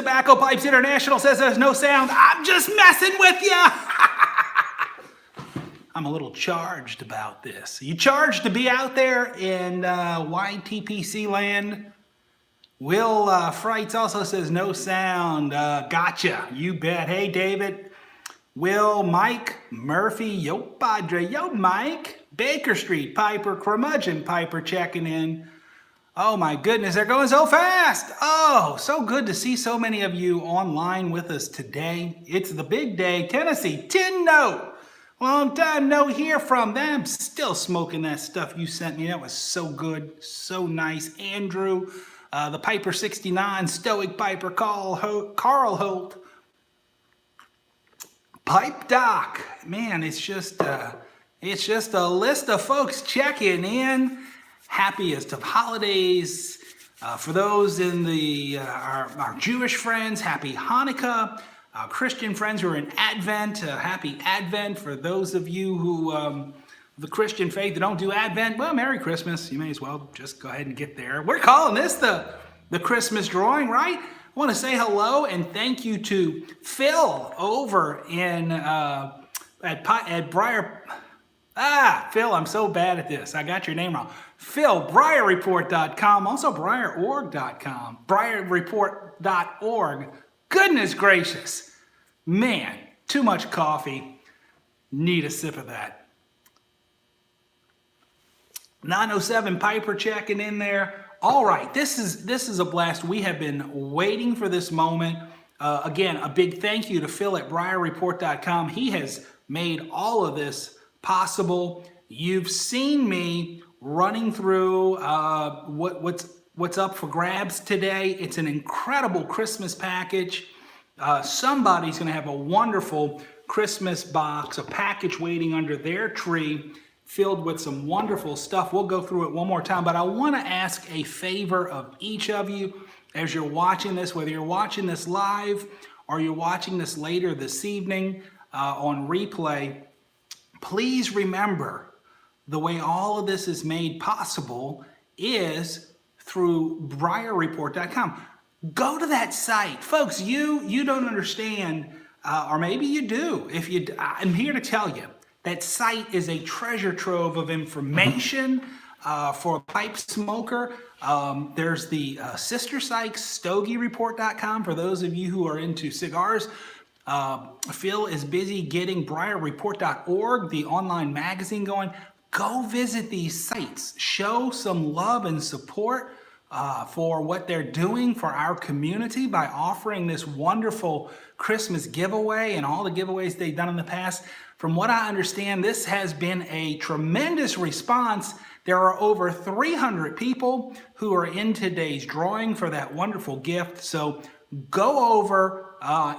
Tobacco Pipes International says there's no sound. I'm just messing with you. I'm a little charged about this. You charged to be out there in YTPC land? Will Frights also says no sound. Gotcha. You bet. Hey, David. Will, Mike, Murphy, yo, Padre, yo, Mike. Baker Street, Piper, Curmudgeon, Piper checking in. Oh my goodness, they're going so fast. Oh, so good to see so many of you online with us today. It's the big day. Tennessee, 10 note. Long time no hear from them. Still smoking that stuff you sent me. That was so good, so nice. Andrew, the Piper 69, Stoic Piper, Carl Holt. Pipe Doc. Man, it's just a list of folks checking in. Happiest of holidays. For those in our Jewish friends, happy Hanukkah. Christian friends who are in Advent, happy Advent. For those of you who, the Christian faith that don't do Advent, well, Merry Christmas. You may as well just go ahead and get there. We're calling this the Christmas drawing, right? I want to say hello and thank you to Phil over in at Briar. Phil, I'm so bad at this. I got your name wrong. Phil, BriarReport.com, also BriarOrg.com, BriarReport.org. Goodness gracious. Man, too much coffee. Need a sip of that. 907 Piper checking in there. All right, this is a blast. We have been waiting for this moment. Again, a big thank you to Phil at BriarReport.com. He has made all of this possible. You've seen me running through what's up for grabs today. It's an incredible Christmas package. Somebody's going to have a wonderful Christmas box, a package waiting under their tree filled with some wonderful stuff. We'll go through it one more time, but I want to ask a favor of each of you as you're watching this, whether you're watching this live or you're watching this later this evening on replay. Please remember the way all of this is made possible is through BriarReport.com. Go to that site. Folks, you don't understand, or maybe you do. I'm here to tell you, that site is a treasure trove of information for a pipe smoker. There's the sister site, StogieReport.com, for those of you who are into cigars. Phil is busy getting BriarReport.org, the online magazine, going. Go visit these sites. Show some love and support for what they're doing for our community by offering this wonderful Christmas giveaway and all the giveaways they've done in the past. From what I understand, this has been a tremendous response. There are over 300 people who are in today's drawing for that wonderful gift. So go over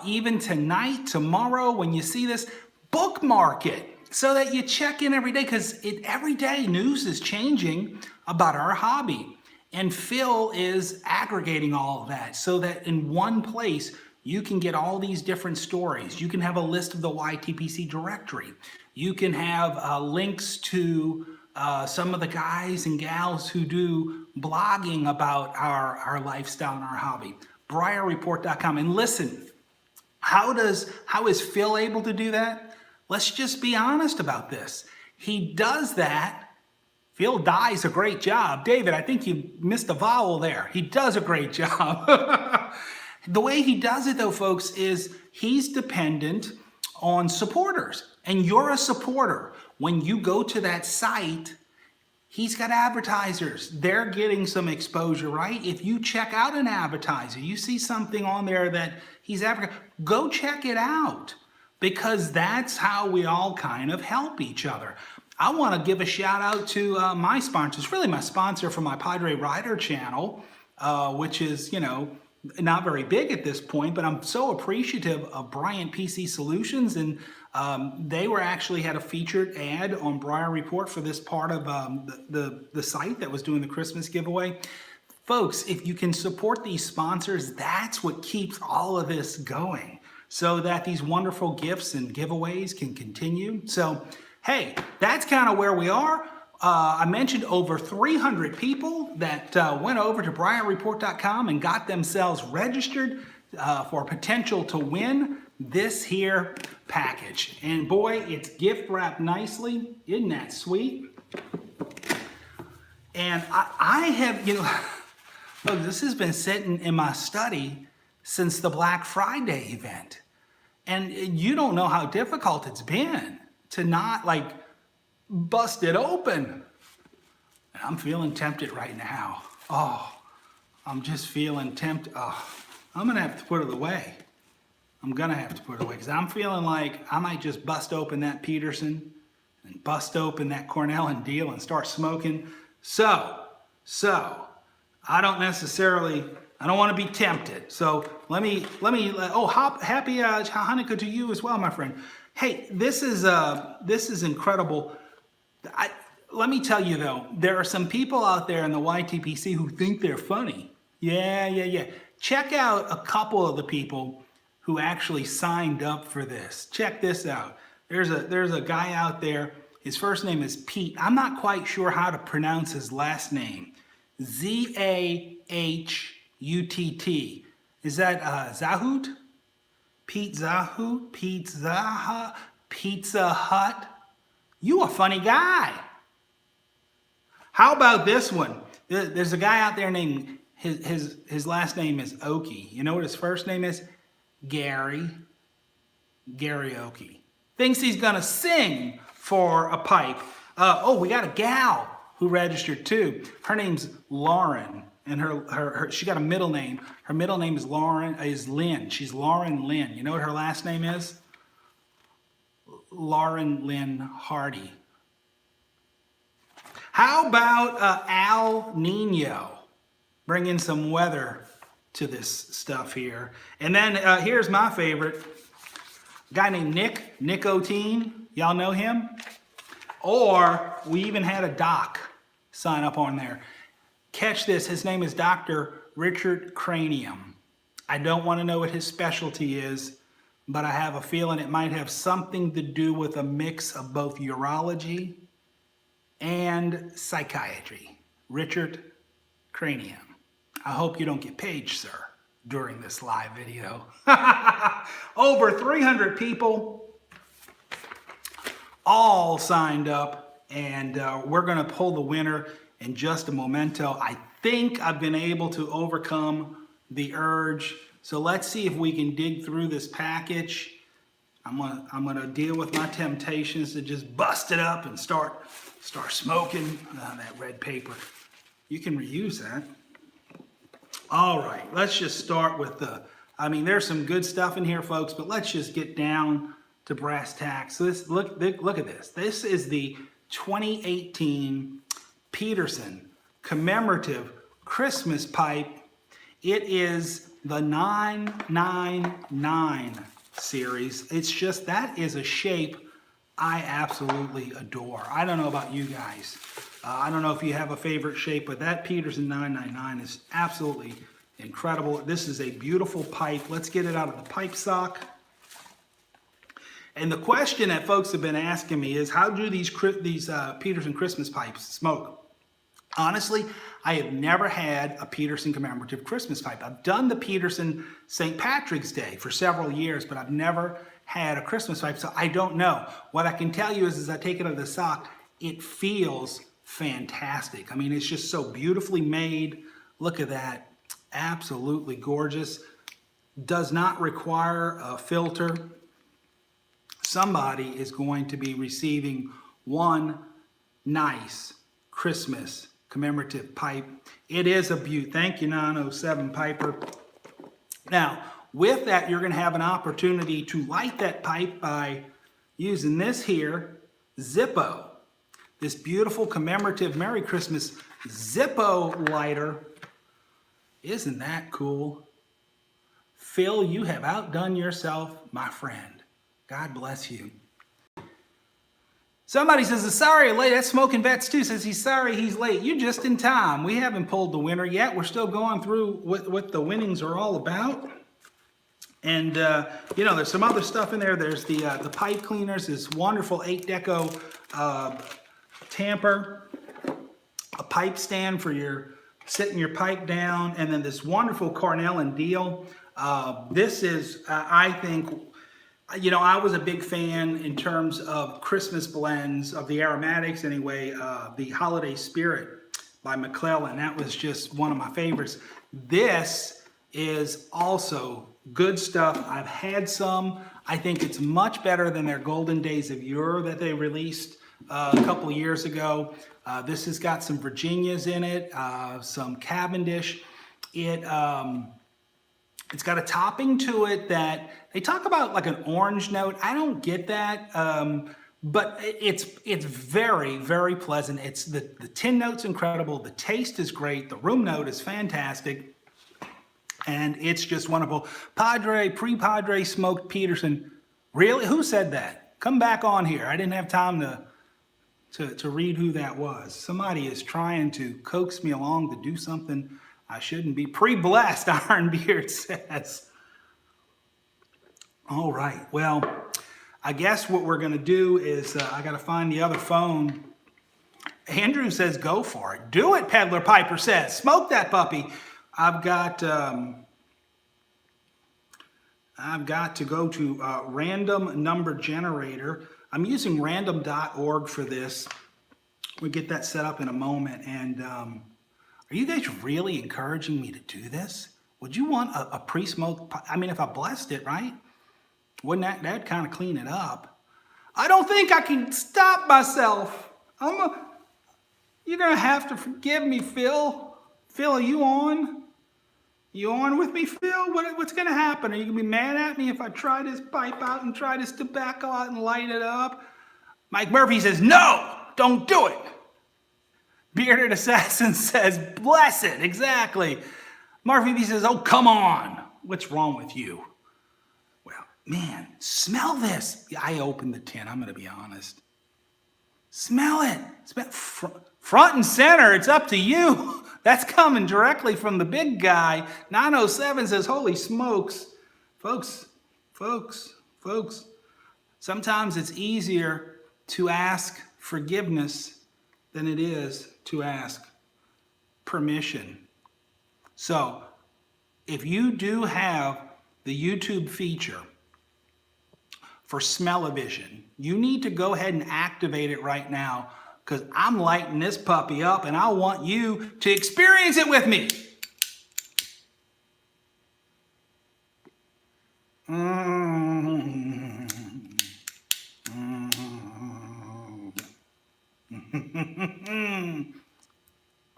even tonight, tomorrow, when you see this, bookmark it so that you check in every day, because every day news is changing about our hobby. And Phil is aggregating all of that so that in one place you can get all these different stories. You can have a list of the YTPC directory. You can have links to some of the guys and gals who do blogging about our lifestyle and our hobby. BriarReport.com. And listen, how is Phil able to do that? Let's just be honest about this. He does that. Phil does a great job. David, I think you missed a vowel there. He does a great job. The way he does it, though, folks, is he's dependent on supporters. And you're a supporter. When you go to that site, he's got advertisers. They're getting some exposure, right? If you check out an advertiser, you see something on there that he's advertising, go check it out, because that's how we all kind of help each other. I want to give a shout out to my sponsors, really my sponsor for my Padre Rider channel, which is, not very big at this point, but I'm so appreciative of Bryant PC Solutions. And they actually had a featured ad on Briar Report for this part of the site that was doing the Christmas giveaway. Folks, if you can support these sponsors, that's what keeps all of this going, so that these wonderful gifts and giveaways can continue. So, hey, that's kind of where we are. I mentioned over 300 people that went over to BriarReport.com and got themselves registered. for potential to win this here package. And boy, it's gift wrapped nicely. Isn't that sweet? And I have, you know, look, this has been sitting in my study since the Black Friday event. And you don't know how difficult it's been to not like bust it open. And I'm feeling tempted right now. Oh, I'm just feeling tempted. Oh, I'm gonna have to put it away. I'm gonna have to put it away because I'm feeling like I might just bust open that Peterson and bust open that Cornell and Deal and start smoking. So, I don't want to be tempted. So let me, happy Hanukkah to you as well, my friend. Hey, this is incredible. Let me tell you though, there are some people out there in the YTPC who think they're funny. Yeah. Check out a couple of the people who actually signed up for this. Check this out. There's a guy out there. His first name is Pete. I'm not quite sure how to pronounce his last name. Zahutt. Is that Zahut? Pete Zahut? Pizza Hut? You a funny guy. How about this one? There's a guy out there named, his last name is Oki. You know what his first name is? Gary Oki. Thinks he's gonna sing for a pipe. We got a gal who registered too. Her name's Lauren, and she got a middle name. Her middle name is Lynn. She's Lauren Lynn. You know what her last name is? Lauren Lynn Hardy. How about Al Nino? Bring in some weather to this stuff here. And then here's my favorite. A guy named Nick Nicotine. Y'all know him? Or we even had a doc sign up on there. Catch this, his name is Dr. Richard Cranium. I don't want to know what his specialty is, but I have a feeling it might have something to do with a mix of both urology and psychiatry. Richard Cranium. I hope you don't get paged, sir, during this live video. Over 300 people all signed up, and we're gonna pull the winner in just a momento. I think I've been able to overcome the urge. So let's see if we can dig through this package. I'm gonna deal with my temptations to just bust it up and start smoking that red paper. You can reuse that. All right, let's just start with there's some good stuff in here, folks, but let's just get down to brass tacks. So look at this. This is the 2018 Peterson commemorative Christmas pipe. It is the 999 series. It's just, that is a shape I absolutely adore. I don't know about you guys. I don't know if you have a favorite shape, but that Peterson 999 is absolutely incredible. This is a beautiful pipe. Let's get it out of the pipe sock. And the question that folks have been asking me is, how do these Peterson Christmas pipes smoke? Honestly, I have never had a Peterson commemorative Christmas pipe. I've done the Peterson St. Patrick's Day for several years, but I've never had a Christmas pipe, so I don't know. What I can tell you is, as I take it out of the sock, it feels fantastic. I mean, it's just so beautifully made. Look at that. Absolutely gorgeous. Does not require a filter. Somebody is going to be receiving one nice Christmas commemorative pipe. It is a beaut. Thank you, 907 Piper. Now, with that, you're going to have an opportunity to light that pipe by using this here, Zippo. This beautiful commemorative Merry Christmas Zippo lighter. Isn't that cool? Phil, you have outdone yourself, my friend. God bless you. Somebody says, sorry, late. That's Smoking Vets too. Says he's sorry he's late. You're just in time. We haven't pulled the winner yet. We're still going through what the winnings are all about. And, there's some other stuff in there. There's the pipe cleaners, this wonderful 8 Deco tamper, a pipe stand for setting your pipe down, and then this wonderful Cornell and Deal This is, I think, I was a big fan in terms of Christmas blends, of the aromatics anyway, the Holiday Spirit by McClellan. That was just one of my favorites. This is also good stuff. I've had some. I think it's much better than their Golden Days of Yore that they released a couple of years ago. This has got some Virginias in it, some Cavendish. It's got a topping to it that they talk about like an orange note. I don't get that, but it's very, very pleasant. It's the tin note's incredible. The taste is great. The room note is fantastic. And it's just wonderful. Padre, pre-Padre smoked Peterson. Really? Who said that? Come back on here. I didn't have time to read who that was. Somebody is trying to coax me along to do something I shouldn't be. Pre-blessed, Ironbeard says. All right. Well, I guess what we're going to do is I got to find the other phone. Andrew says go for it. Do it, Peddler Piper says. Smoke that puppy. I've got to go to random number generator. I'm using random.org for this. We'll get that set up in a moment. And are you guys really encouraging me to do this? Would you want a pre-smoked? I mean, if I blessed it, right? Wouldn't that kind of clean it up? I don't think I can stop myself. You're going to have to forgive me, Phil. Phil, are you on? You on with me, Phil? What's going to happen? Are you going to be mad at me if I try this pipe out and try this tobacco out and light it up? Mike Murphy says, no, don't do it. Bearded Assassin says, bless it. Exactly. Murphy B says, oh, come on. What's wrong with you? Well, man, smell this. I opened the tin. I'm going to be honest. Smell it. Front and center. It's up to you. That's coming directly from the big guy. 907 says, holy smokes. Folks, sometimes it's easier to ask forgiveness than it is to ask permission. So if you do have the YouTube feature for smell-o-vision, you need to go ahead and activate it right now, because I'm lighting this puppy up and I want you to experience it with me.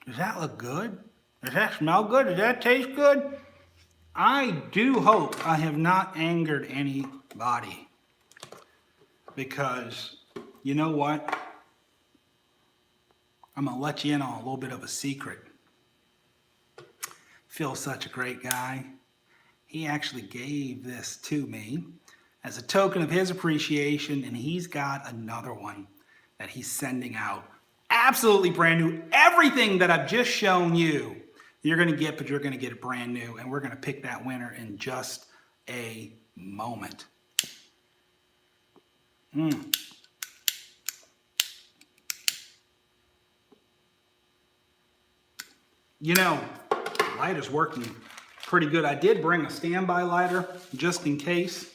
Does that look good? Does that smell good? Does that taste good? I do hope I have not angered anybody, because you know what? I'm going to let you in on a little bit of a secret. Phil's such a great guy. He actually gave this to me as a token of his appreciation, and he's got another one that he's sending out. Absolutely brand new. Everything that I've just shown you, you're going to get, but you're going to get it brand new, and we're going to pick that winner in just a moment. You know, the lighter's working pretty good. I did bring a standby lighter just in case.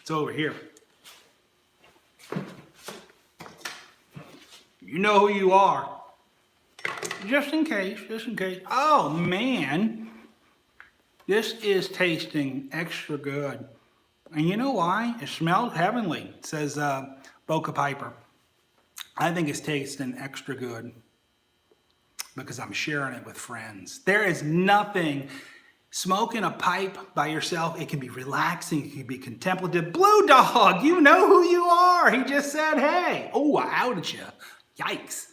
It's over here. You know who you are. Just in case, just in case. Oh, man. This is tasting extra good. And you know why? It smells heavenly, says Boca Piper. I think it's tasting extra good because I'm sharing it with friends. There is nothing, smoking a pipe by yourself, it can be relaxing, it can be contemplative. Blue Dog, you know who you are. He just said, hey. Oh, I outed you. Yikes.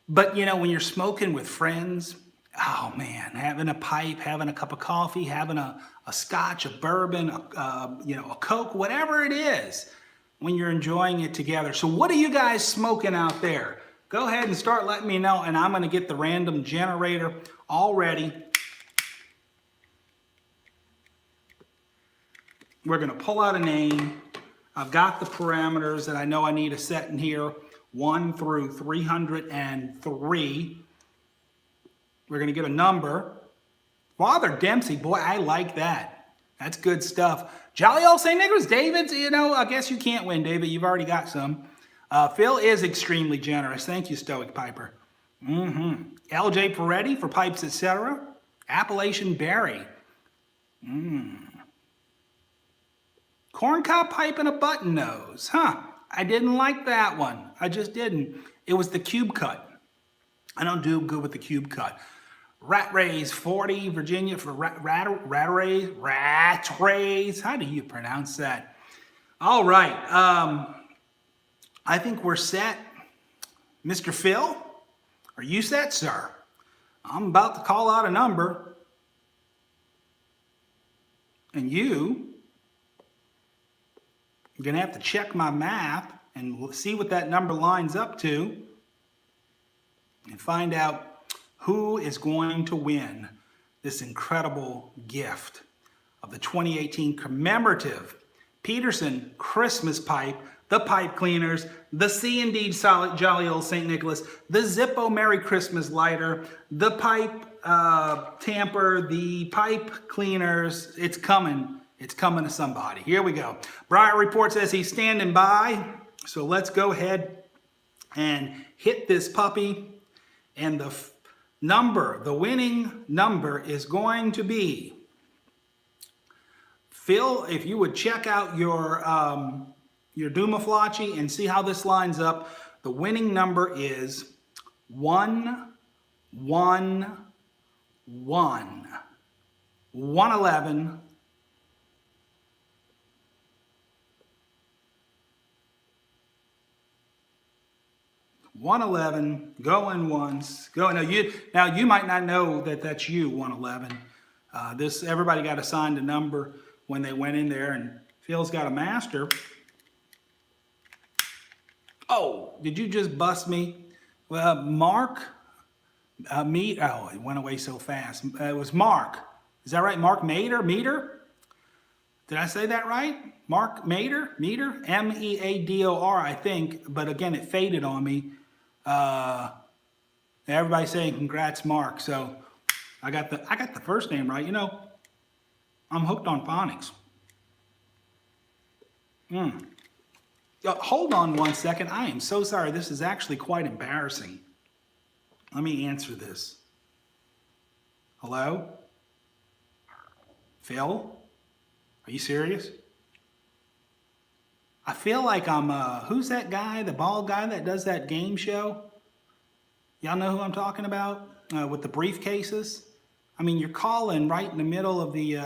But you know, when you're smoking with friends, oh man, having a pipe, having a cup of coffee, having a scotch, a bourbon, a Coke, whatever it is, when you're enjoying it together. So what are you guys smoking out there? Go ahead and start letting me know, and I'm going to get the random generator all ready. We're going to pull out a name. I've got the parameters that I know I need to set in here, 1 through 303. We're going to get a number. Father Dempsey, boy, I like that. That's good stuff. Jolly old St. Nicholas, David's, I guess you can't win, David. You've already got some. Phil is extremely generous. Thank you, Stoic Piper. LJ Peretti for pipes, etc. Appalachian Berry. Corncob pipe and a button nose. I didn't like that one. I just didn't. It was the cube cut. I don't do good with the cube cut. Rat Rays 40, Virginia for Rat Rays. How do you pronounce that? All right. I think we're set. Mr. Phil, are you set, sir? I'm about to call out a number. And you're going to have to check my math and see what that number lines up to and find out who is going to win this incredible gift of the 2018 commemorative Peterson Christmas pipe, the pipe cleaners, the C&D solid Jolly Old St. Nicholas, the Zippo Merry Christmas lighter, the pipe tamper, the pipe cleaners. It's coming. It's coming to somebody. Here we go. Briar Report says he's standing by. So let's go ahead and hit this puppy. And the winning number is going to be, Phil, if you would check out your Dumaflachi and see how this lines up. The winning number is 111. 111. Going once. Now you might not know that that's you, 111. Everybody got assigned a number when they went in there, and Phil's got a master. Oh, did you just bust me? Well, Mark, it went away so fast. It was Mark. Is that right? Mark Meter? Did I say that right? Mark Meter? M-E-A-D-O-R, I think. But again, it faded on me. Everybody's saying congrats, Mark. So I got the first name right. I'm hooked on phonics. Hold on one second. I am so sorry. This is actually quite embarrassing. Let me answer this. Hello? Phil? Are you serious? I feel like I'm, who's that guy, the bald guy that does that game show? Y'all know who I'm talking about? With the briefcases? I mean, you're calling right in the middle of the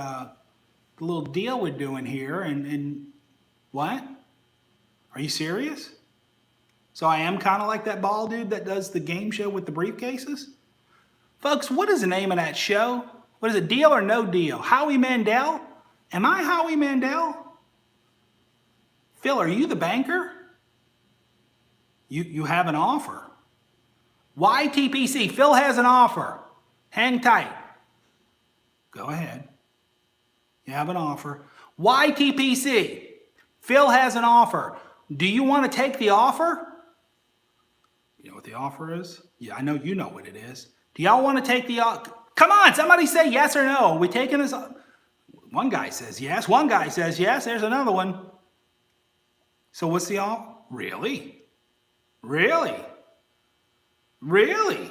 little deal we're doing here, and what? Are you serious? So I am kind of like that bald dude that does the game show with the briefcases? Folks, what is the name of that show? What is it, Deal or No Deal? Howie Mandel? Am I Howie Mandel? Phil, are you the banker? You have an offer. YTPC, Phil has an offer. Hang tight. Go ahead. You have an offer. YTPC, Phil has an offer. Do you want to take the offer? You know what the offer is? Yeah, I know you know what it is. Do y'all want to take the offer? Come on, somebody say yes or no. Are we taking this? One guy says yes. One guy says yes. There's another one. So what's the offer? Really? Really? Really?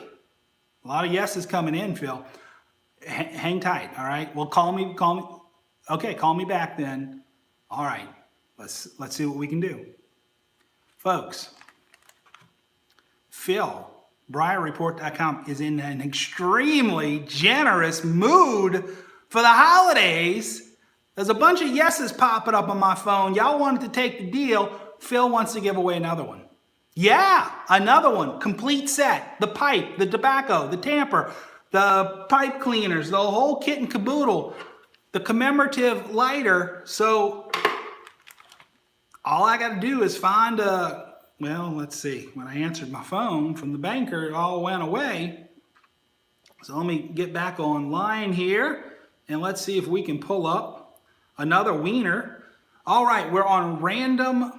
A lot of yeses coming in, Phil. Hang tight, all right? Well, call me. Okay, call me back then. All right, let's see what we can do. Folks, Phil, BriarReport.com is in an extremely generous mood for the holidays. There's a bunch of yeses popping up on my phone. Y'all wanted to take the deal. Phil wants to give away another one. Yeah, another one. Complete set. The pipe, the tobacco, the tamper, the pipe cleaners, the whole kit and caboodle, the commemorative lighter. So all I got to do is find well, let's see. When I answered my phone from the banker, it all went away. So let me get back online here, and let's see if we can pull up another wiener. All right, we're on random.org.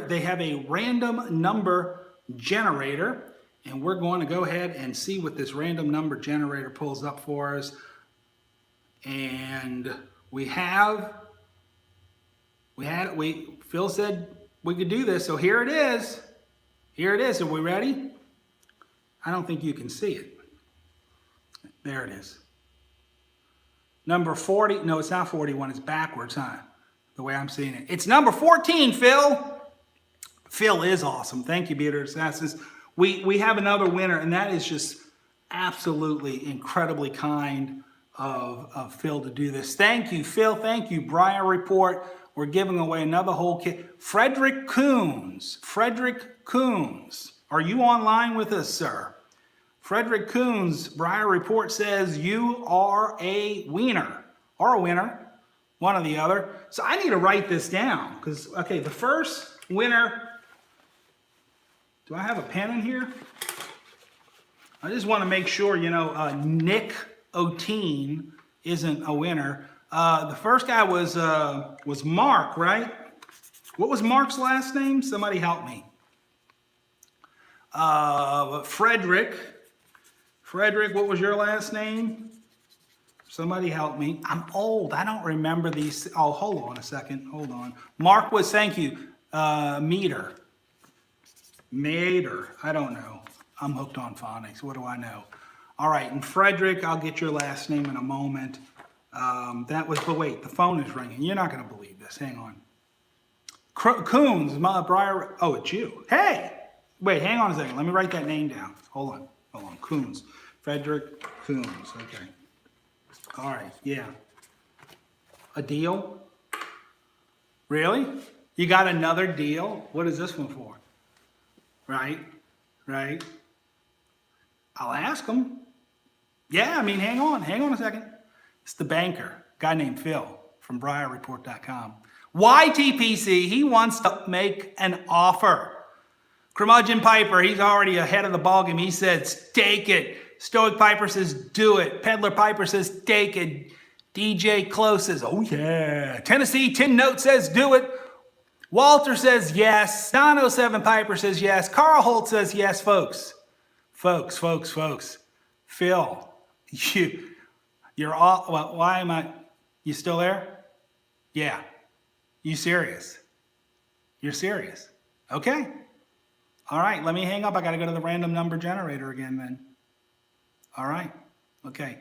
They have a random number generator, And we're going to go ahead and see what this random number generator pulls up for us. And Phil said we could do this, so here it is. Here it is. Are we ready? I don't think you can see it. There it is. Number 40. No, it's not 41. It's backwards, huh? The way I'm seeing it. It's number 14, Phil. Phil is awesome. Thank you, Bearded Assassins. We have another winner, and that is just absolutely incredibly kind of Phil to do this. Thank you, Phil. Thank you, Briar Report. We're giving away another whole kit. Frederick Coons. Frederick Coons. Are you online with us, sir? Frederick Coons, Briar Report says you are a wiener. Or a winner. One or the other. So I need to write this down. Because, okay, the first winner. Do I have a pen in here? I just want to make sure, you know, Nick O'Teen isn't a winner. The first guy was Mark, right? What was Mark's last name? Somebody help me. Frederick. Frederick, what was your last name? Somebody help me. I'm old. I don't remember these. Oh, hold on a second. Hold on. Mark was, thank you, Meter. Mater. I don't know. I'm hooked on phonics. What do I know? All right. And Frederick, I'll get your last name in a moment. That was, but wait, the phone is ringing. You're not going to believe this. Hang on. Coons, Briar. Oh, it's you. Hey, wait, hang on a second. Let me write that name down. Hold on. Hold on. Coons. Frederick Coons. Okay. All right. Yeah. A deal? Really? You got another deal? What is this one for? Right? Right? I'll ask him. Yeah, I mean, hang on a second. It's the banker, guy named Phil from BriarReport.com. YTPC, he wants to make an offer. Curmudgeon Piper, he's already ahead of the ballgame. He says, take it. Stoic Piper says, do it. Peddler Piper says, take it. DJ Close says, oh yeah. Tennessee Tin Note says, do it. Walter says, yes. Don 07 Piper says, yes. Carl Holt says, yes, folks. Folks. Phil, you're all, well, why am I, you still there? Yeah. You serious? You're serious? Okay. All right, let me hang up. I got to go to the random number generator again then. All right. Okay.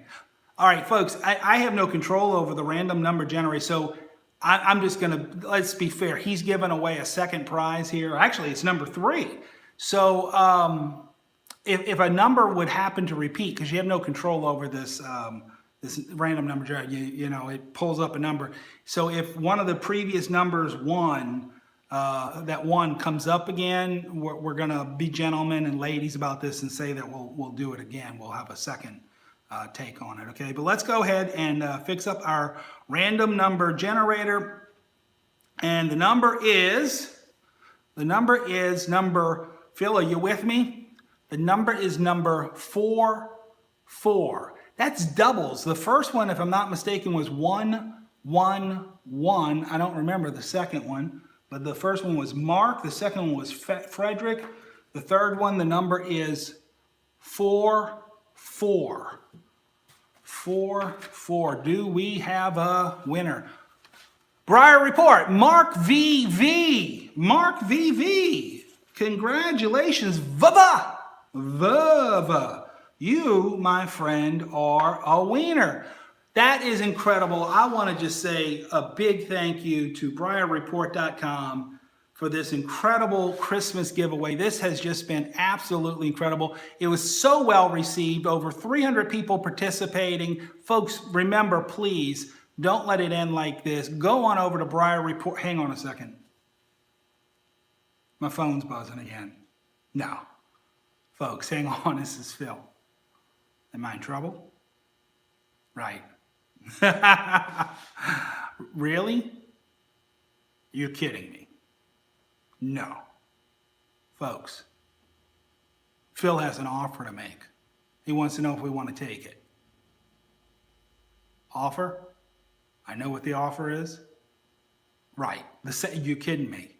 All right, folks, I have no control over the random number generator, so I'm just going to, let's be fair. He's giving away a second prize here. Actually, it's number 3. So if a number would happen to repeat, because you have no control over this this random number generator, you know, it pulls up a number. So if one of the previous numbers that one comes up again, we're going to be gentlemen and ladies about this and say that we'll do it again. We'll have a second take on it, okay? But let's go ahead and fix up our random number generator. And the number is number, Phil, are you with me? The number is number 44. That's doubles. The first one, if I'm not mistaken, was 111. I don't remember the second one, but the first one was Mark. The second one was Frederick. The third one, the number is 44. 44. Do we have a winner? Briar Report, Mark VV. Mark VV. Congratulations, Vava. You, my friend, are a winner. That is incredible. I want to just say a big thank you to BriarReport.com for this incredible Christmas giveaway. This has just been absolutely incredible. It was so well received, over 300 people participating. Folks, remember, please, don't let it end like this. Go on over to Briar Report. Hang on a second. My phone's buzzing again. No. Folks, hang on. This is Phil. Am I in trouble? Right. Really? You're kidding me. No. Folks, Phil has an offer to make. He wants to know if we want to take it. Offer? I know what the offer is. Right. You're kidding me.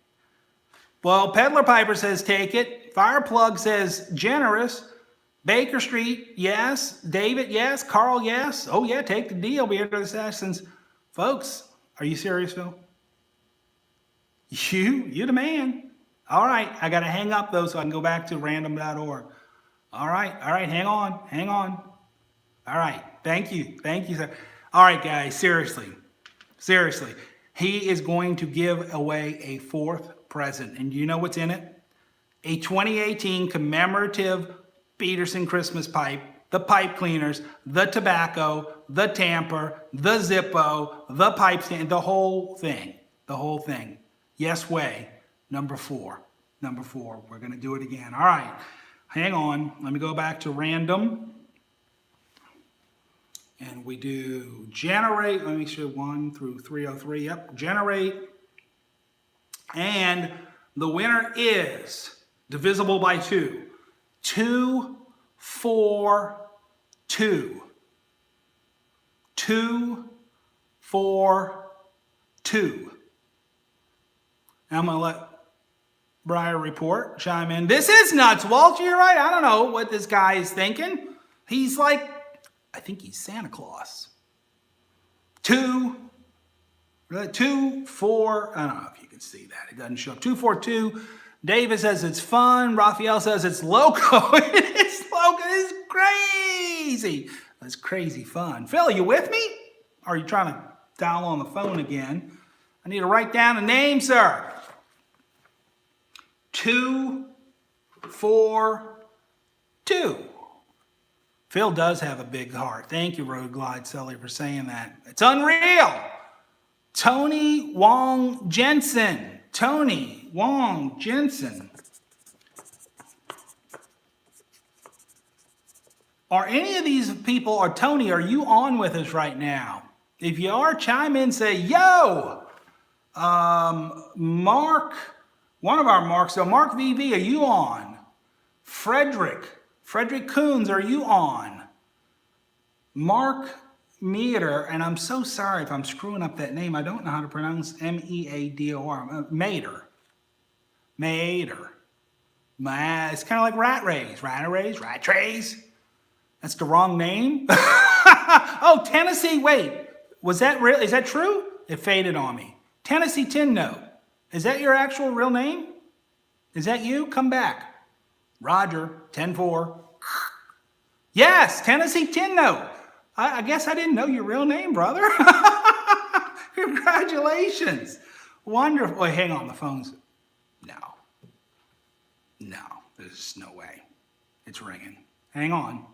Well, Peddler Piper says take it. Fireplug says generous. Baker Street, yes. David, yes. Carl, yes. Oh, yeah, take the deal. Beard of the Assassins. Folks, are you serious, Phil? You the man. All right, I got to hang up, though, so I can go back to random.org. All right, hang on. All right, thank you, sir. All right, guys, seriously. He is going to give away a fourth present, and you know what's in it? A 2018 commemorative Peterson Christmas pipe, the pipe cleaners, the tobacco, the tamper, the Zippo, the pipe stand, the whole thing. Yes way, number four. We're going to do it again. All right, hang on. Let me go back to random. And we do generate. Let me make sure 1 through 303. Yep, generate. And the winner is divisible by 2. 2, 4, 2. 2, 4, 2. And I'm going to let Briar Report chime in. This is nuts, Walter. You're right. I don't know what this guy is thinking. He's like, I think he's Santa Claus. 2, 4, I don't know if you can see that. It doesn't show up. 2, 4, 2. David says it's fun. Raphael says it's loco. It is loco. It's crazy. It's crazy fun. Phil, are you with me? Or are you trying to dial on the phone again? I need to write down a name, sir. 2, 4, 2. Phil does have a big heart. Thank you, Road Glide Sully, for saying that. It's unreal. Tony Wong Jensen. Are any of these people, or Tony, are you on with us right now? If you are, chime in, say, yo! Mark, one of our Marks, so Mark VV, are you on? Frederick Coons, are you on? Mark Meader, and I'm so sorry if I'm screwing up that name. I don't know how to pronounce Meador. Mater. It's kind of like rat rays. That's the wrong name. Oh, Tennessee, wait. Was that real? Is that true? It faded on me. Tennessee Tin Note. Is that your actual real name? Is that you? Come back. Roger, 10-4. Yes, Tennessee Tin Note. I guess I didn't know your real name, brother. Congratulations. Wonderful. Wait, hang on, the phone's... No, there's no way. It's ringing. Hang on.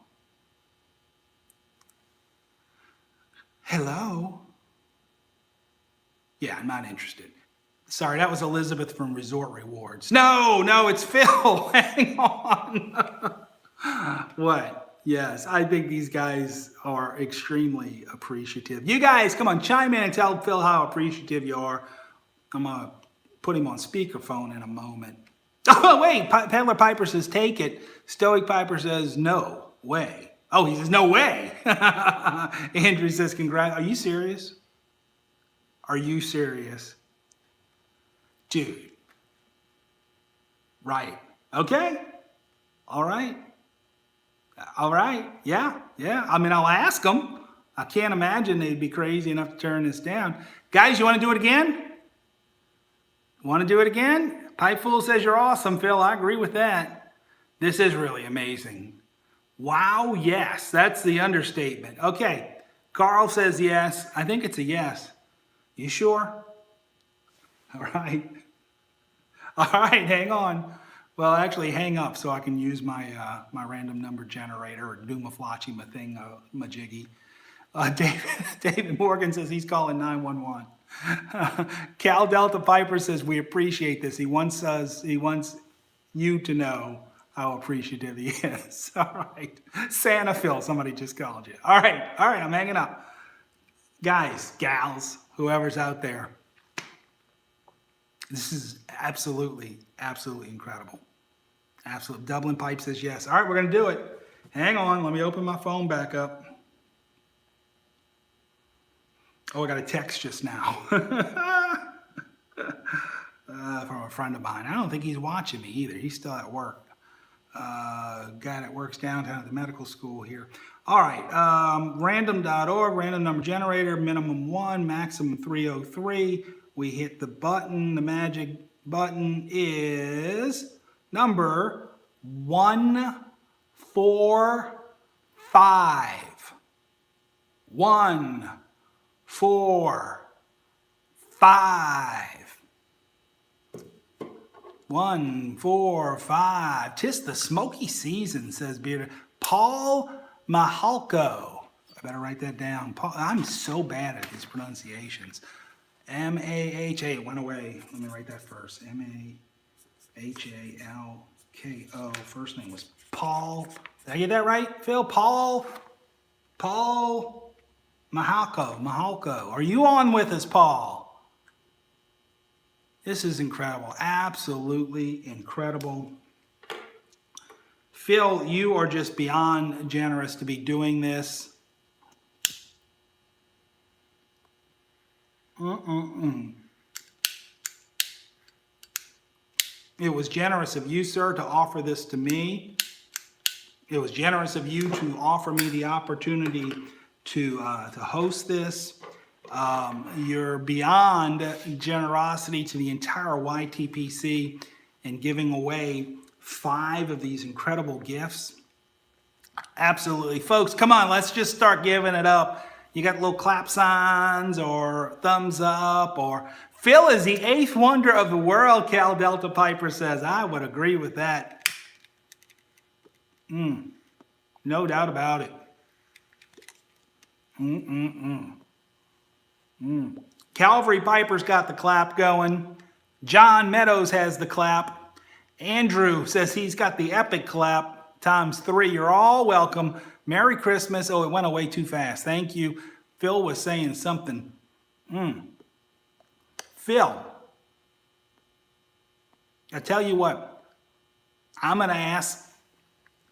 Hello? Yeah, I'm not interested. Sorry, that was Elizabeth from Resort Rewards. No, it's Phil. Hang on. What? Yes, I think these guys are extremely appreciative. You guys, come on, chime in and tell Phil how appreciative you are. I'm going to put him on speakerphone in a moment. Oh, wait, Peddler Piper says take it. Stoic Piper says no way. Oh, he says no way. Andrew says congrats. Are you serious? Dude. Right. Okay. All right. Yeah. I mean, I'll ask them. I can't imagine they'd be crazy enough to turn this down. Guys, you want to do it again? Pipefool says you're awesome, Phil. I agree with that. This is really amazing. Wow, yes. That's the understatement. Okay. Carl says yes. I think it's a yes. You sure? All right, hang on. Well, actually, hang up so I can use my my random number generator or do my flotchy, my thing, my jiggy. David Morgan says he's calling 911. Cal Delta Piper says we appreciate this. He wants you to know how appreciative he is. All right, Santa Phil, somebody just called you. All right, I'm hanging up. Guys, gals, whoever's out there. This is absolutely incredible. Absolute. Dublin Pipe says yes. All right, we're going to do it. Hang on. Let me open my phone back up. Oh, I got a text just now. from a friend of mine. I don't think he's watching me either. He's still at work. Guy that works downtown at the medical school here. All right, random.org, random number generator, minimum 1, maximum 303. We hit the button. The magic button is number 145. 145. 145. 'Tis the smoky season, says Bearder. Paul Mahalko. I better write that down. Paul, I'm so bad at these pronunciations. M-A-H-A. It went away. Let me write that first. M-A-H-A-L-K-O. First name was Paul. Did I get that right, Phil? Paul Mahalko. Are you on with us, Paul? This is incredible. Absolutely incredible. Phil, you are just beyond generous to be doing this. It was generous of you, sir, to offer this to me. It was generous of you to offer me the opportunity to host this. You're beyond generosity to the entire YTPC and giving away 5 of these incredible gifts. Absolutely. Folks, come on, let's just start giving it up. You got little clap signs or thumbs up, or Phil is the 8th wonder of the world, Cal Delta Piper says. I would agree with that. No doubt about it. Calvary Piper's got the clap going. John Meadows has the clap. Andrew says he's got the epic clap ×3. You're all welcome. Merry Christmas. Oh, it went away too fast. Thank you. Phil was saying something. Phil, I tell you what, I'm going to ask.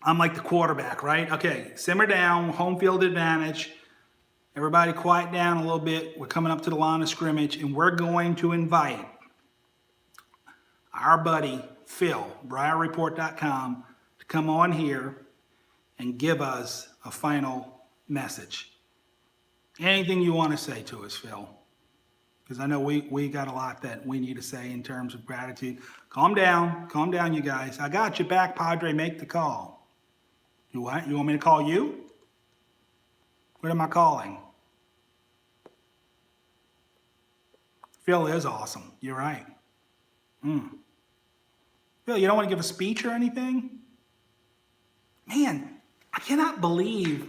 I'm like the quarterback, right? Okay, simmer down, home field advantage. Everybody quiet down a little bit. We're coming up to the line of scrimmage, and we're going to invite our buddy Phil, BriarReport.com, to come on here and give us a final message. Anything you want to say to us, Phil? Because I know we got a lot that we need to say in terms of gratitude. Calm down, you guys. I got your back, Padre. Make the call. You what? You want me to call you? What am I calling? Phil is awesome. You're right. Phil, you don't want to give a speech or anything? Man, I cannot believe.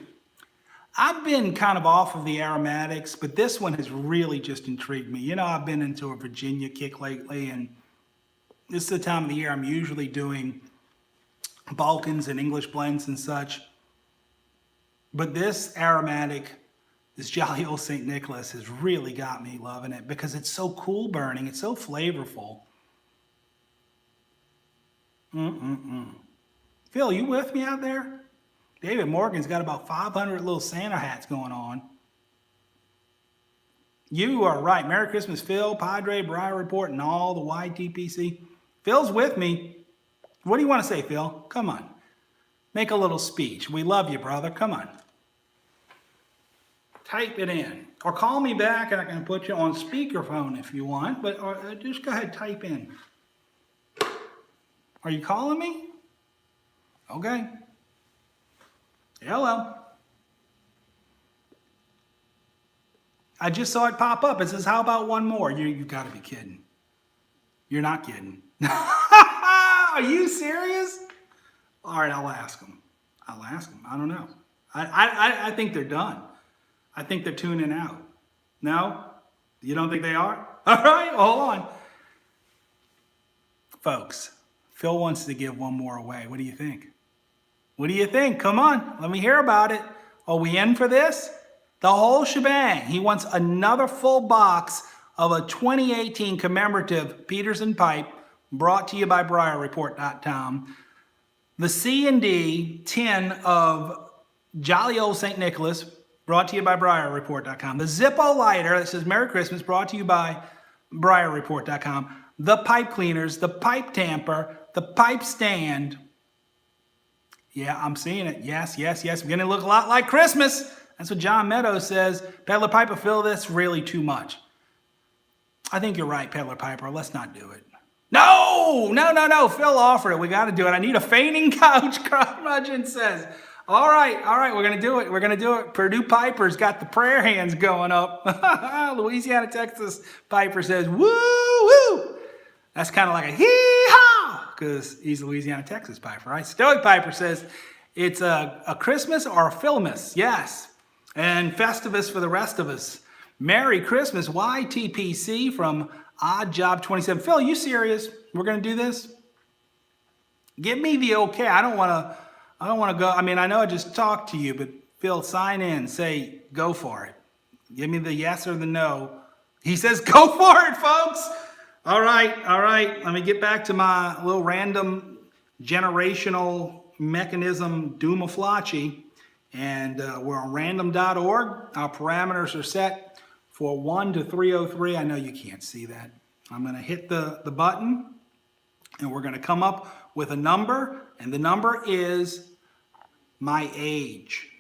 I've been kind of off of the aromatics, but this one has really just intrigued me. You know, I've been into a Virginia kick lately, and this is the time of the year I'm usually doing Balkans and English blends and such. But this aromatic, this Jolly Old St. Nicholas, has really got me loving it because it's so cool burning. It's so flavorful. Phil, you with me out there? David Morgan's got about 500 little Santa hats going on. You are right. Merry Christmas, Phil, Padre, Briar Report, and all the YTPC. Phil's with me. What do you want to say, Phil? Come on. Make a little speech. We love you, brother. Come on. Type it in. Or call me back and I can put you on speakerphone if you want. But just go ahead, type in. Are you calling me? Okay. Hello. I just saw it pop up. It says, how about one more? You've got to be kidding. You're not kidding. Are you serious? All right, I'll ask them. I don't know. I think they're done. I think they're tuning out. No? You don't think they are? All right, hold on. Folks, Phil wants to give one more away. What do you think? What do you think? Come on, let me hear about it. Are we in for this? The whole shebang. He wants another full box of a 2018 commemorative Peterson pipe brought to you by BriarReport.com. The C&D tin of Jolly Old St. Nicholas brought to you by BriarReport.com. The Zippo lighter that says Merry Christmas brought to you by BriarReport.com. the pipe cleaners, the pipe tamper, the pipe stand. Yeah, I'm seeing it. Yes, yes, yes. We're going to look a lot like Christmas. That's what John Meadows says. Peddler Piper, Phil, this really too much. I think you're right, Peddler Piper. Let's not do it. No, no, no, no. Phil offered it. We got to do it. I need a fainting couch, Curmudgeon says. All right, we're going to do it. We're going to do it. Purdue Piper's got the prayer hands going up. Louisiana, Texas Piper says, woo, woo. That's kind of like a hee-haw, because he's Louisiana, Texas Piper, right? Stoic Piper says, it's a Christmas or a Philamus, yes. And Festivus for the rest of us. Merry Christmas, YTPC from Odd Job 27. Phil, you serious? We're going to do this? Give me the okay. I don't want to go. I mean, I know I just talked to you, but Phil, sign in. Say, go for it. Give me the yes or the no. He says, go for it, folks. All right. Let me get back to my little random generational mechanism doomaflachi. And we're on random.org. Our parameters are set for 1 to 303. I know you can't see that. I'm going to hit the button, and we're going to come up with a number, and the number is my age.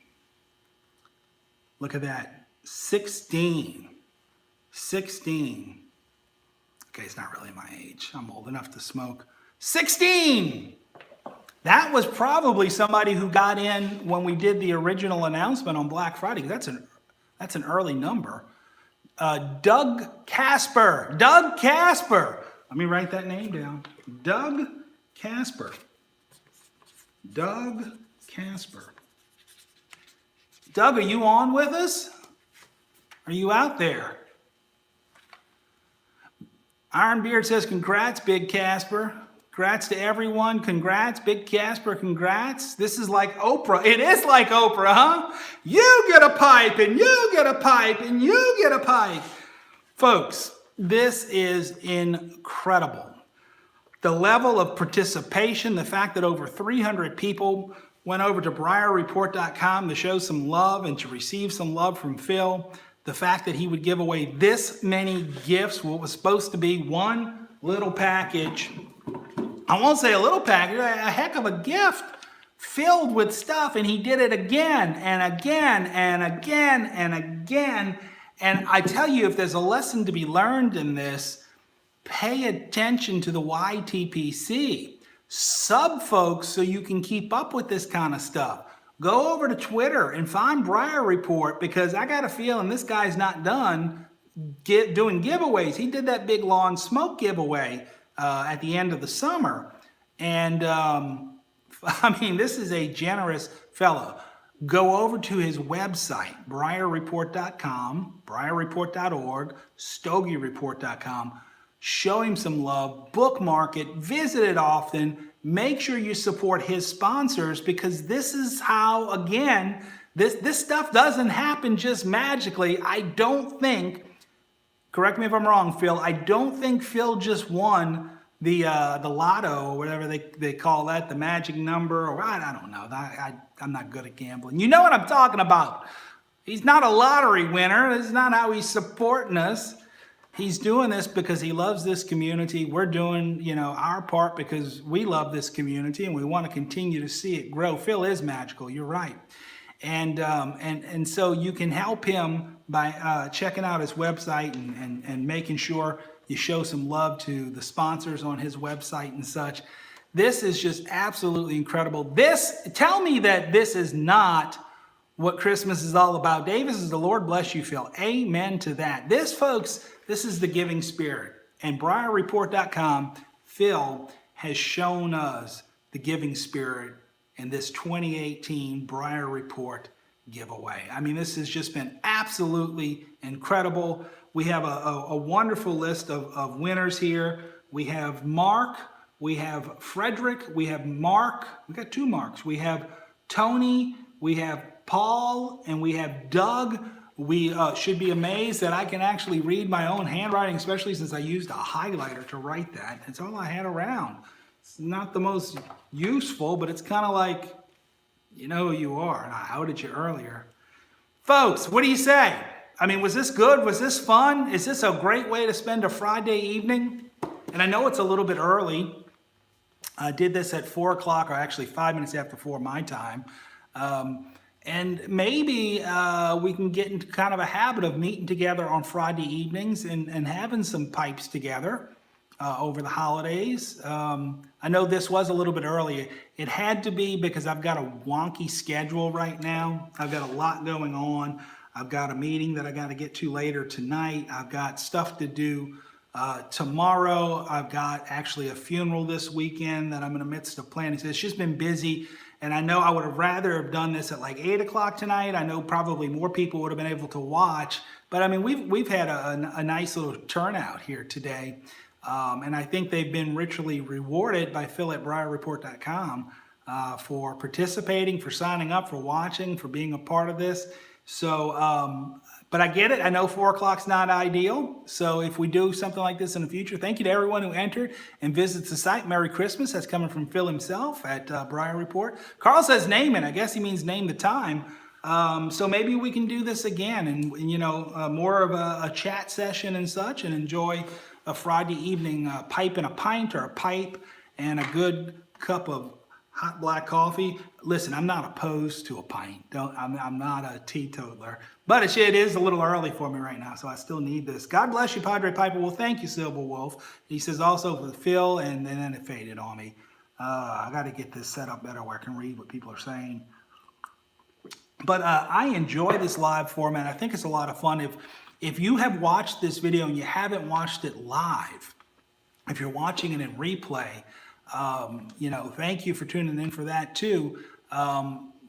Look at that. 16. 16. Okay, it's not really my age. I'm old enough to smoke. 16! That was probably somebody who got in when we did the original announcement on Black Friday. That's an early number. Doug Casper. Doug Casper. Let me write that name down. Doug Casper. Doug Casper. Doug, are you on with us? Are you out there? Ironbeard says, congrats, Big Casper. Congrats to everyone. Congrats, Big Casper. Congrats. This is like Oprah. It is like Oprah, huh? You get a pipe, and you get a pipe, and you get a pipe. Folks, this is incredible. The level of participation, the fact that over 300 people went over to BriarReport.com to show some love and to receive some love from Phil. The fact that he would give away this many gifts, what was supposed to be one little package. I won't say a little package, a heck of a gift filled with stuff, and he did it again and again and again and again. And I tell you, if there's a lesson to be learned in this, pay attention to the YTPC. Sub folks so you can keep up with this kind of stuff. Go over to Twitter and find Briar Report, because I got a feeling this guy's not done doing giveaways. He did that big lawn smoke giveaway at the end of the summer. And I mean, this is a generous fellow. Go over to his website, briarreport.com, briarreport.org, stogiereport.com. Show him some love, bookmark it, visit it often. Make sure you support his sponsors, because this is how, again, this stuff doesn't happen just magically. I don't think, correct me if I'm wrong, Phil, I don't think Phil just won the lotto, or whatever they call that, the magic number, or I don't know. I'm not good at gambling. You know what I'm talking about. He's not a lottery winner. This is not how he's supporting us. He's doing this because he loves this community. We're doing, our part because we love this community, and we want to continue to see it grow. Phil is magical. You're right. And so you can help him by checking out his website and making sure you show some love to the sponsors on his website and such. This is just absolutely incredible. Tell me that this is not what Christmas is all about. Davis is the Lord bless you, Phil. Amen to that. This, folks, this is the giving spirit. And BriarReport.com, Phil has shown us the giving spirit in this 2018 Briar Report giveaway. I mean, this has just been absolutely incredible. We have a wonderful list of winners here. We have Mark, we have Frederick, we have Mark. We got two Marks. We have Tony, we have Paul, and we have Doug. We should be amazed that I can actually read my own handwriting, especially since I used a highlighter to write that. It's all I had around. It's not the most useful, but it's kind of like, you know who you are, and I outed you earlier. Folks, what do you say? I mean, was this good? Was this fun? Is this a great way to spend a Friday evening? And I know it's a little bit early. I did this at 4 o'clock, or actually 5 minutes after 4 my time. And maybe we can get into kind of a habit of meeting together on Friday evenings and having some pipes together over the holidays. I know this was a little bit early. It had to be because I've got a wonky schedule right now. I've got a lot going on. I've got a meeting that I got to get to later tonight. I've got stuff to do tomorrow. I've got actually a funeral this weekend that I'm in the midst of planning. So it's just been busy. And I know I would have rather have done this at like 8 o'clock tonight. I know probably more people would have been able to watch. But I mean, we've had a nice little turnout here today. And I think they've been richly rewarded by Phil at BriarReport.com for participating, for signing up, for watching, for being a part of this. So, but I get it. I know 4 o'clock's not ideal. So if we do something like this in the future, thank you to everyone who entered and visits the site. Merry Christmas. That's coming from Phil himself at Briar Report. Carl says name it. I guess he means name the time. So maybe we can do this again and you know, more of a chat session and such, and enjoy a Friday evening pipe and a pint, or a pipe and a good cup of hot black coffee. Listen, I'm not opposed to a pint. I'm not a teetotaler, but it is a little early for me right now, so I still need this. God bless you, Padre Piper. Well, thank you, Silver Wolf. He says also for Phil, and then it faded on me. I got to get this set up better where I can read what people are saying. But I enjoy this live format. I think it's a lot of fun. If you have watched this video and you haven't watched it live, if you're watching it in replay, you know, thank you for tuning in for that too,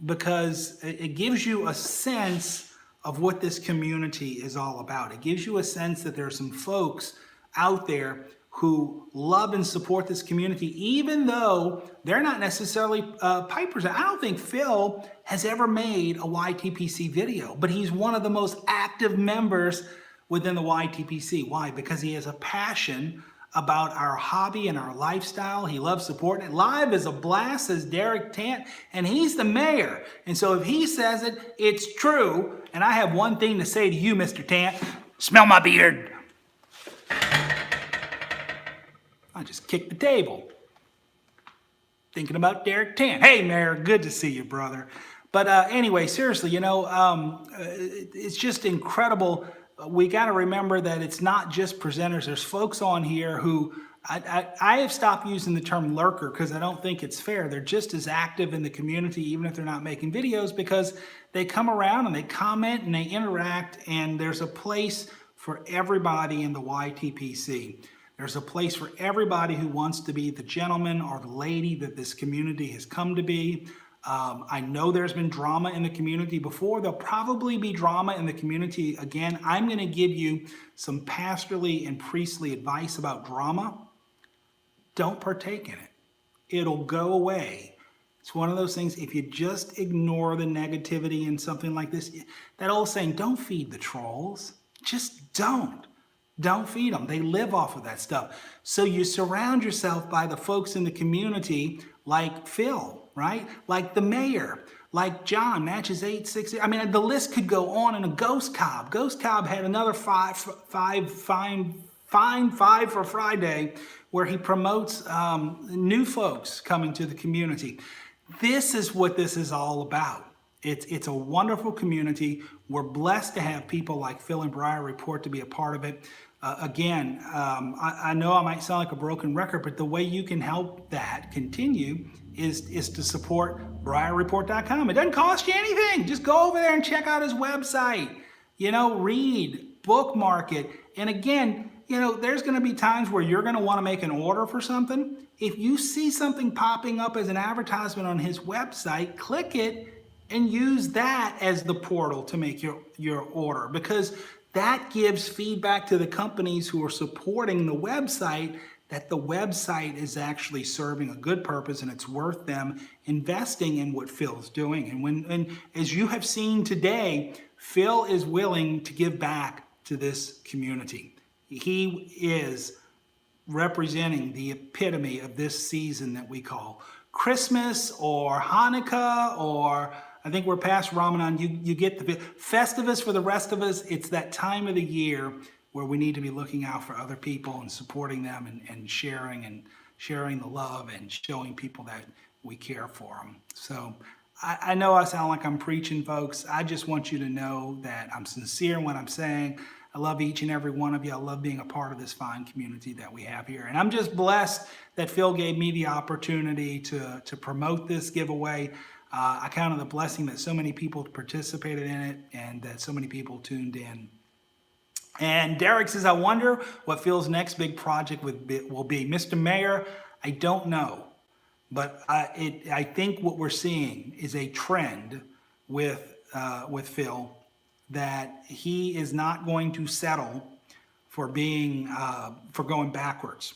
because it gives you a sense of what this community is all about. It gives you a sense that there are some folks out there who love and support this community, even though they're not necessarily pipers. I don't think Phil has ever made a YTPC video, but he's one of the most active members within the YTPC. Why? Because he has a passion about our hobby and our lifestyle. He loves supporting it. Live is a blast, says Derek Tant, and he's the mayor. And so if he says it, it's true. And I have one thing to say to you, Mr. Tant. Smell my beard. I just kicked the table. Thinking about Derek Tant. Hey, Mayor, good to see you, brother. But anyway, seriously, you know, it's just incredible. We got to remember that it's not just presenters. There's folks on here who, I have stopped using the term lurker because I don't think it's fair. They're just as active in the community, even if they're not making videos, because they come around and they comment and they interact, and there's a place for everybody in the YTPC. There's a place for everybody who wants to be the gentleman or the lady that this community has come to be. I know there's been drama in the community before. There'll probably be drama in the community again. I'm going to give you some pastorally and priestly advice about drama. Don't partake in it. It'll go away. It's one of those things, if you just ignore the negativity in something like this, that old saying, don't feed the trolls. Just don't. Don't feed them. They live off of that stuff. So you surround yourself by the folks in the community like Phil, right? Like the mayor, like John, matches 860. I mean, the list could go on. And a Ghost Cobb. Ghost Cobb had another five for Friday, where he promotes new folks coming to the community. This is what this is all about. It's a wonderful community. We're blessed to have people like Phil and Briar Report to be a part of it. Again, I know I might sound like a broken record, but the way you can help that continue is to support BriarReport.com. It doesn't cost you anything. Just go over there and check out his website. You know, read, bookmark it. And again, you know, there's going to be times where you're going to want to make an order for something. If you see something popping up as an advertisement on his website, click it and use that as the portal to make your order, because that gives feedback to the companies who are supporting the website that the website is actually serving a good purpose and it's worth them investing in what Phil's doing. And as you have seen today, Phil is willing to give back to this community. He is representing the epitome of this season that we call Christmas or Hanukkah, or I think we're past Ramadan. You get the Festivus for the rest of us. It's that time of the year where we need to be looking out for other people and supporting them and sharing the love and showing people that we care for them. So I know I sound like I'm preaching, folks. I just want you to know that I'm sincere in what I'm saying. I love each and every one of you. I love being a part of this fine community that we have here. And I'm just blessed that Phil gave me the opportunity to promote this giveaway. I count it a blessing that so many people participated in it and that so many people tuned in. And Derek says, I wonder what Phil's next big project will be. Mr. Mayor, I don't know. But I think what we're seeing is a trend with Phil, that he is not going to settle for going backwards.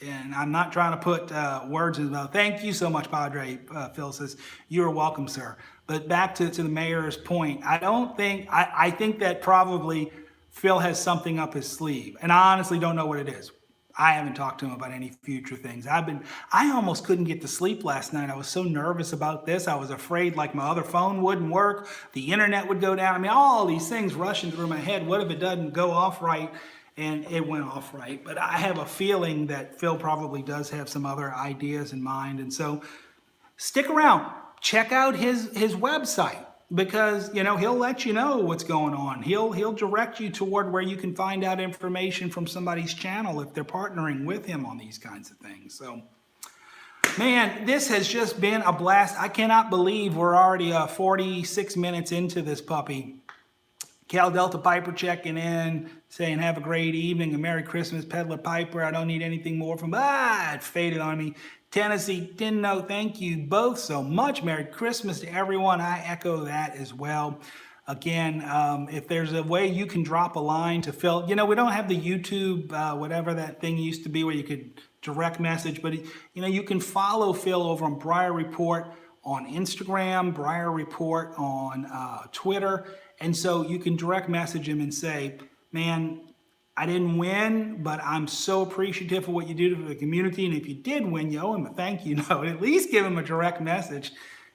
And I'm not trying to put words in his mouth. Thank you so much, Padre. Phil says, you're welcome, sir. But back to the mayor's point, I think that probably Phil has something up his sleeve. And I honestly don't know what it is. I haven't talked to him about any future things. I almost couldn't get to sleep last night. I was so nervous about this. I was afraid like my other phone wouldn't work. The internet would go down. I mean, all these things rushing through my head. What if it doesn't go off right? And it went off right. But I have a feeling that Phil probably does have some other ideas in mind. And so stick around. Check out his website, because he'll let you know what's going on. He'll direct you toward where you can find out information from somebody's channel if they're partnering with him on these kinds of things. So, man, this has just been a blast. I cannot believe we're already 46 minutes into this puppy. Cal Delta Piper checking in, saying have a great evening and Merry Christmas, Peddler Piper. I don't need anything more from, it faded on me. Tennessee, didn't know, thank you both so much. Merry Christmas to everyone. I echo that as well. Again, if there's a way you can drop a line to Phil, we don't have the YouTube, whatever that thing used to be where you could direct message, but you can follow Phil over on Briar Report on Instagram, Briar Report on Twitter. And so you can direct message him and say, man, I didn't win, but I'm so appreciative for what you do for the community. And if you did win, you owe him a thank you note. At least give him a direct message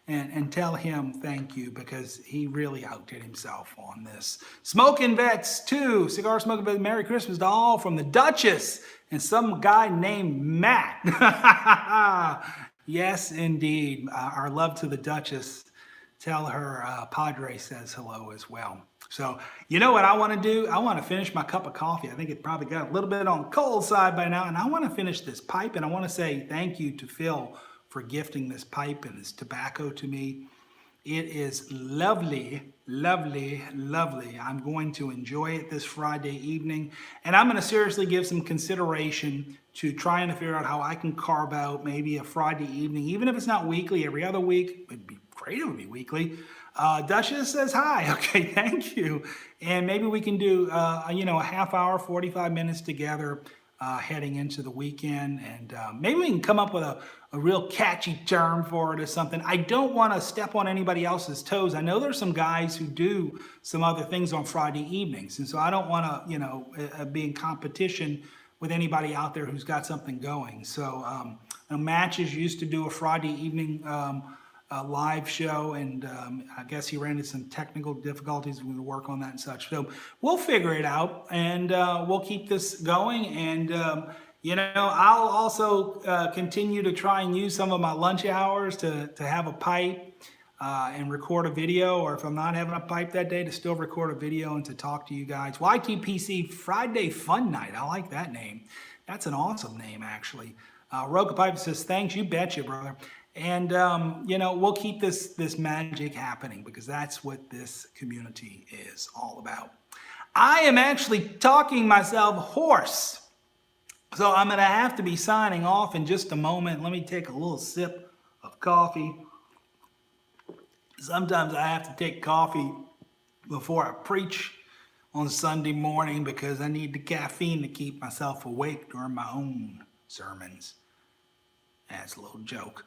and tell him thank you, because he really outdid himself on this. Smoking Vets 2, Cigar Smoking Vets, Merry Christmas to all from the Duchess and some guy named Matt. Yes, indeed. Our love to the Duchess. Tell her Padre says hello as well. So, you know what I want to do? I want to finish my cup of coffee. I think it probably got a little bit on the cold side by now. And I want to finish this pipe. And I want to say thank you to Phil for gifting this pipe and this tobacco to me. It is lovely, lovely, lovely. I'm going to enjoy it this Friday evening. And I'm going to seriously give some consideration to trying to figure out how I can carve out maybe a Friday evening, even if it's not weekly, every other week. It'd be great, it would be weekly. Duchess says hi. Okay, thank you. And maybe we can do, a half hour, 45 minutes together heading into the weekend. And maybe we can come up with a real catchy term for it or something. I don't want to step on anybody else's toes. I know there's some guys who do some other things on Friday evenings. And so I don't want to, be in competition with anybody out there who's got something going. So Matches used to do a Friday evening live show, and I guess he ran into some technical difficulties. We're going to work on that and such. So we'll figure it out, and we'll keep this going. And, I'll also continue to try and use some of my lunch hours to have a pipe and record a video, or if I'm not having a pipe that day, to still record a video and to talk to you guys. YTPC Friday Fun Night. I like that name. That's an awesome name, actually. Roca Pipe says, thanks, you betcha, brother. And, we'll keep this magic happening, because that's what this community is all about. I am actually talking myself hoarse. So I'm going to have to be signing off in just a moment. Let me take a little sip of coffee. Sometimes I have to take coffee before I preach on Sunday morning, because I need the caffeine to keep myself awake during my own sermons. That's a little joke.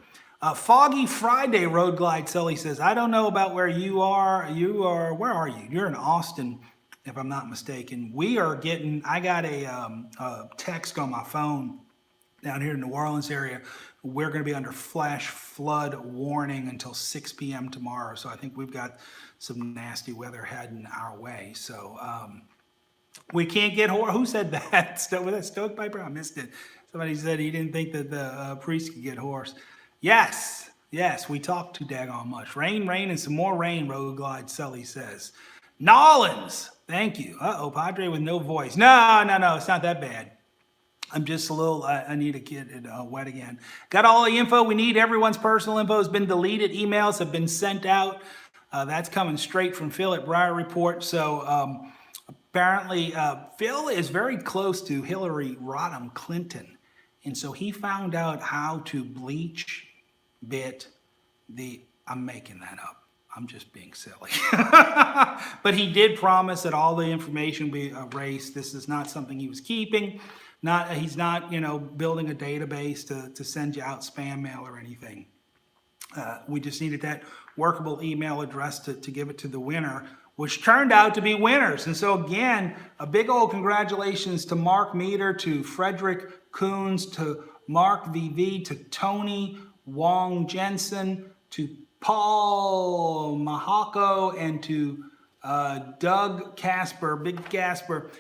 Foggy Friday Road Glide Sully says, I don't know about where you are. Where are you? You're in Austin, if I'm not mistaken. I got a text on my phone down here in the New Orleans area. We're going to be under flash flood warning until 6 p.m. tomorrow. So I think we've got some nasty weather heading our way. So We can't get horse. Who said that? Was that Stoke Piper? I missed it. Somebody said he didn't think that the priest could get hoarse. Yes, yes, we talk too daggone much. Rain, rain, and some more rain, Road Glide Sully says. Nollins, thank you. Uh-oh, Padre with no voice. No, no, no, it's not that bad. I'm just a little, I need to get it wet again. Got all the info we need. Everyone's personal info has been deleted. Emails have been sent out. That's coming straight from Phil at Briar Report. So apparently, Phil is very close to Hillary Rodham Clinton. And so he found out how to bleach bit the, I'm making that up. I'm just being silly. But he did promise that all the information be erased. This is not something he was keeping. He's not, building a database to send you out spam mail or anything. We just needed that workable email address to give it to the winner, which turned out to be winners. And so again, a big old congratulations to Mark Meter, to Frederick Coons, to Mark VV, to Tony Wong Jensen, to Paul Mahako, and to Doug Casper, Big Casper.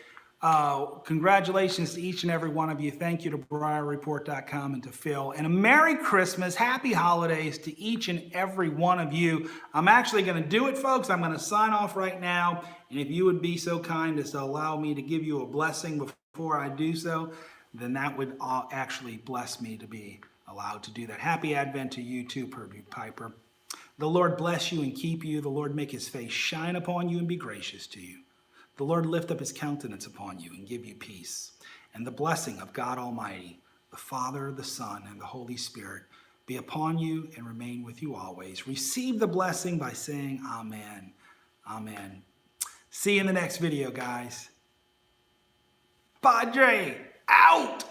Congratulations to each and every one of you. Thank you to BriarReport.com and to Phil. And a Merry Christmas, Happy Holidays to each and every one of you. I'm actually going to do it, folks. I'm going to sign off right now. And if you would be so kind as to allow me to give you a blessing before I do so, then that would actually bless me to be allowed to do that. Happy Advent to you too, Purview Piper. The Lord bless you and keep you. The Lord make his face shine upon you and be gracious to you. The Lord lift up his countenance upon you and give you peace. And the blessing of God Almighty, the Father, the Son, and the Holy Spirit be upon you and remain with you always. Receive the blessing by saying amen. Amen. See you in the next video, guys. Padre, out!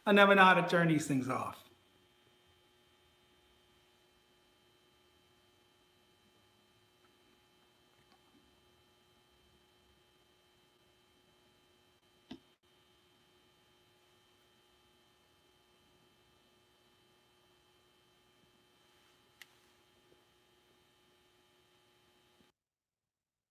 I never know how to turn these things off.